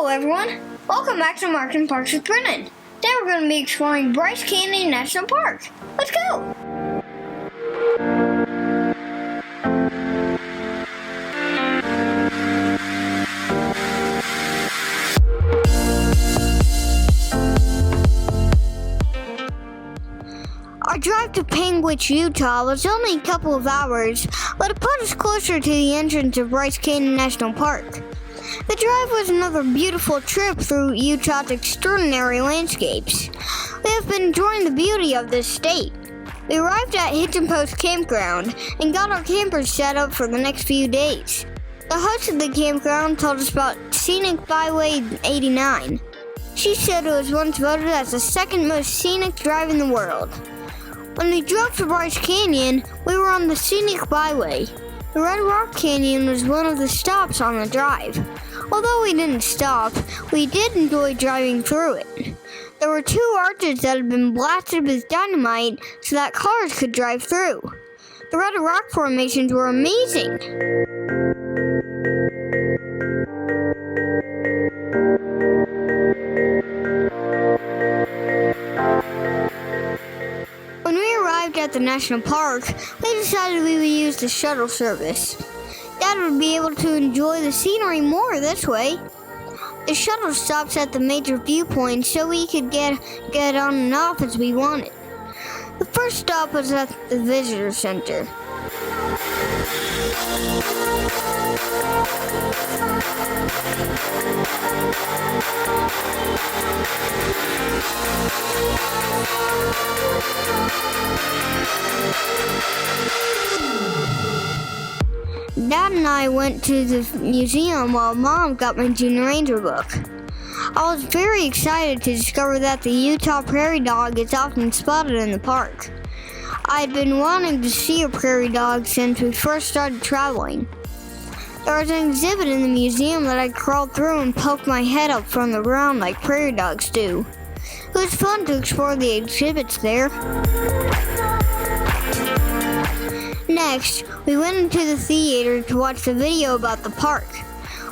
Hello everyone, welcome back to Marks and Parks with Brennan. Today we're going to be exploring Bryce Canyon National Park. Let's go! Our drive to Panguitch, Utah was only a couple of hours, but it put us closer to the entrance of Bryce Canyon National Park. The drive was another beautiful trip through Utah's extraordinary landscapes. We have been enjoying the beauty of this state. We arrived at Hitchin Post Campground and got our campers set up for the next few days. The host of the campground told us about Scenic Byway 89. She said it was once voted as the second most scenic drive in the world. When we drove to Bryce Canyon, we were on the Scenic Byway. The Red Rock Canyon was one of the stops on the drive. Although we didn't stop, we did enjoy driving through it. There were two arches that had been blasted with dynamite so that cars could drive through. The Red Rock formations were amazing. When we arrived at the national park, we decided we would use the shuttle service. Dad would be able to enjoy the scenery more this way. The shuttle stops at the major viewpoints so we could get on and off as we wanted. The first stop was at the visitor center. Dad and I went to the museum while Mom got my Junior Ranger book. I was very excited to discover that the Utah prairie dog is often spotted in the park. I had been wanting to see a prairie dog since we first started traveling. There was an exhibit in the museum that I crawled through and poked my head up from the ground like prairie dogs do. It was fun to explore the exhibits there. Next, we went into the theater to watch the video about the park.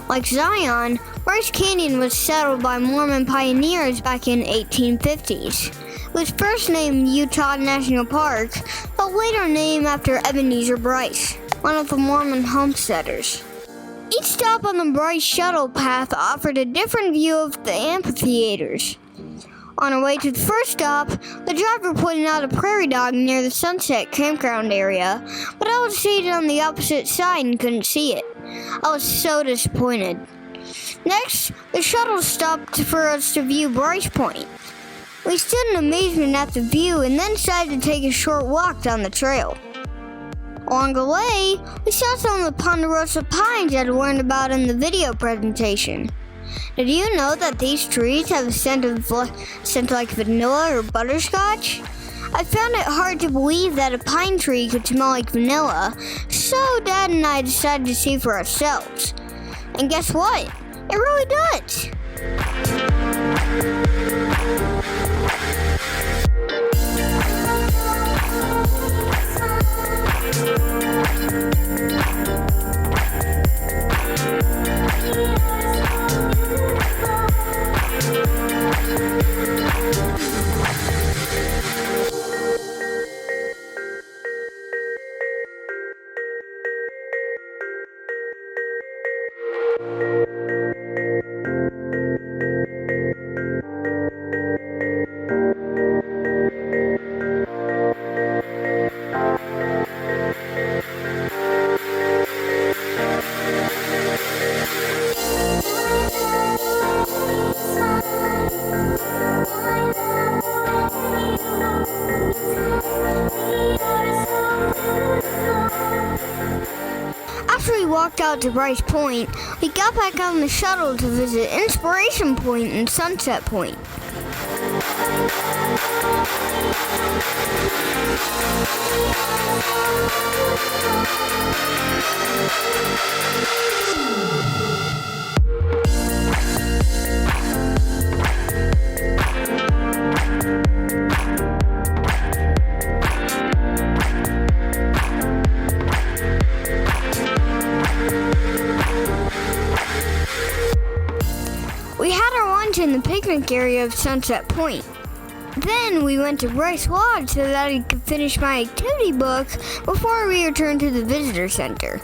Like Zion, Bryce Canyon was settled by Mormon pioneers back in 1850s. It was first named Utah National Park, but later named after Ebenezer Bryce, one of the Mormon homesteaders. Each stop on the Bryce shuttle path offered a different view of the amphitheaters. On our way to the first stop, the driver pointed out a prairie dog near the Sunset campground area, but I was seated on the opposite side and couldn't see it. I was so disappointed. Next, the shuttle stopped for us to view Bryce Point. We stood in amazement at the view and then decided to take a short walk down the trail. Along the way, we saw some of the ponderosa pines I had learned about in the video presentation. Did you know that these trees have a scent like vanilla or butterscotch? I found it hard to believe that a pine tree could smell like vanilla, so Dad and I decided to see for ourselves. And guess what? It really does! After we walked out to Bryce Point, we got back on the shuttle to visit Inspiration Point and Sunset Point. We had our lunch in the picnic area of Sunset Point. Then we went to Bryce Lodge so that I could finish my activity book before we returned to the visitor center.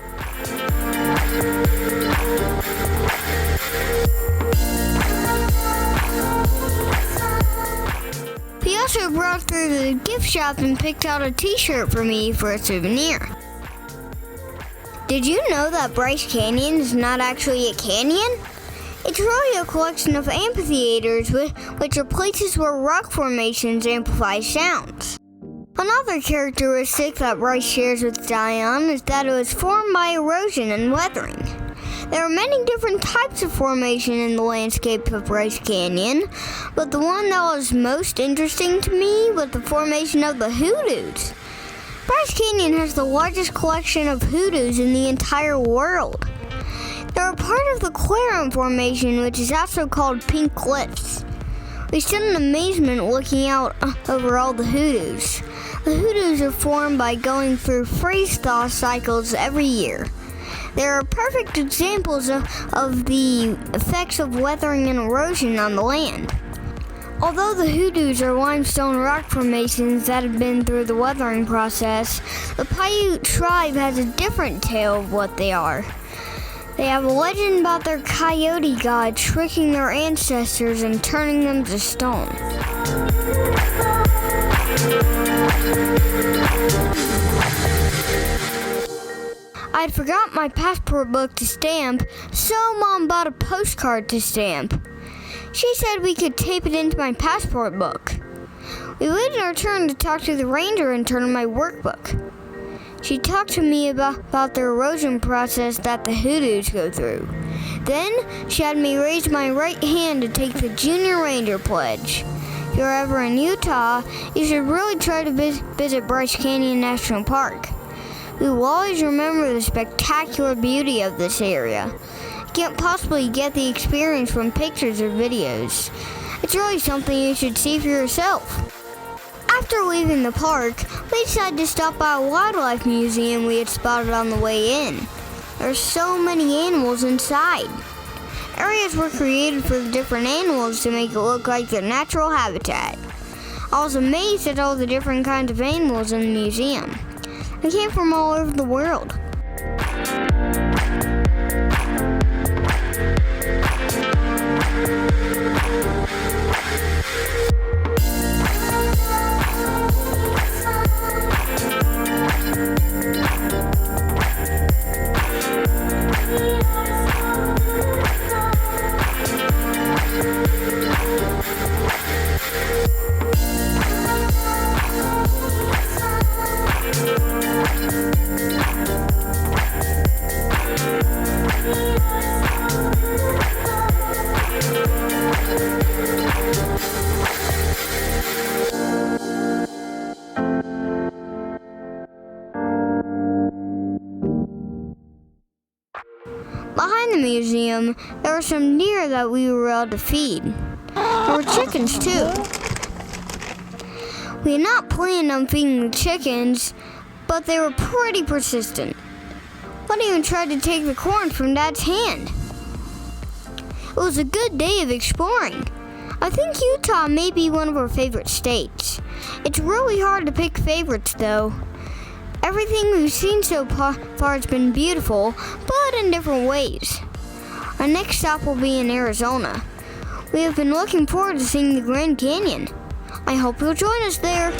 He also brought through the gift shop and picked out a t-shirt for me for a souvenir. Did you know that Bryce Canyon is not actually a canyon? It's really a collection of amphitheaters, which are places where rock formations amplify sounds. Another characteristic that Bryce shares with Zion is that it was formed by erosion and weathering. There are many different types of formation in the landscape of Bryce Canyon, but the one that was most interesting to me was the formation of the Hoodoos. Bryce Canyon has the largest collection of hoodoos in the entire world. They're a part of the Clarion Formation, which is also called Pink Cliffs. We stood in amazement looking out over all the hoodoos. The hoodoos are formed by going through freeze-thaw cycles every year. They are perfect examples of the effects of weathering and erosion on the land. Although the hoodoos are limestone rock formations that have been through the weathering process, the Paiute tribe has a different tale of what they are. They have a legend about their coyote god tricking their ancestors and turning them to stone. I'd forgot my passport book to stamp, so Mom bought a postcard to stamp. She said we could tape it into my passport book. We waited our turn to talk to the ranger and turn in my workbook. She talked to me about the erosion process that the hoodoos go through. Then she had me raise my right hand to take the Junior Ranger Pledge. If you're ever in Utah, you should really try to visit Bryce Canyon National Park. We will always remember the spectacular beauty of this area. You can't possibly get the experience from pictures or videos. It's really something you should see for yourself. After leaving the park, we decided to stop by a Waterlike Museum we had spotted on the way in. There are so many animals inside. Areas were created for the different animals to make it look like their natural habitat. I was amazed at all the different kinds of animals in the museum. They came from all over the world. Behind the museum, there were some deer that we were able to feed. There were chickens too. We had not planned on feeding the chickens, but they were pretty persistent. One even tried to take the corn from Dad's hand. It was a good day of exploring. I think Utah may be one of our favorite states. It's really hard to pick favorites though. Everything we've seen so far has been beautiful, but in different ways. Our next stop will be in Arizona. We have been looking forward to seeing the Grand Canyon. I hope you'll join us there.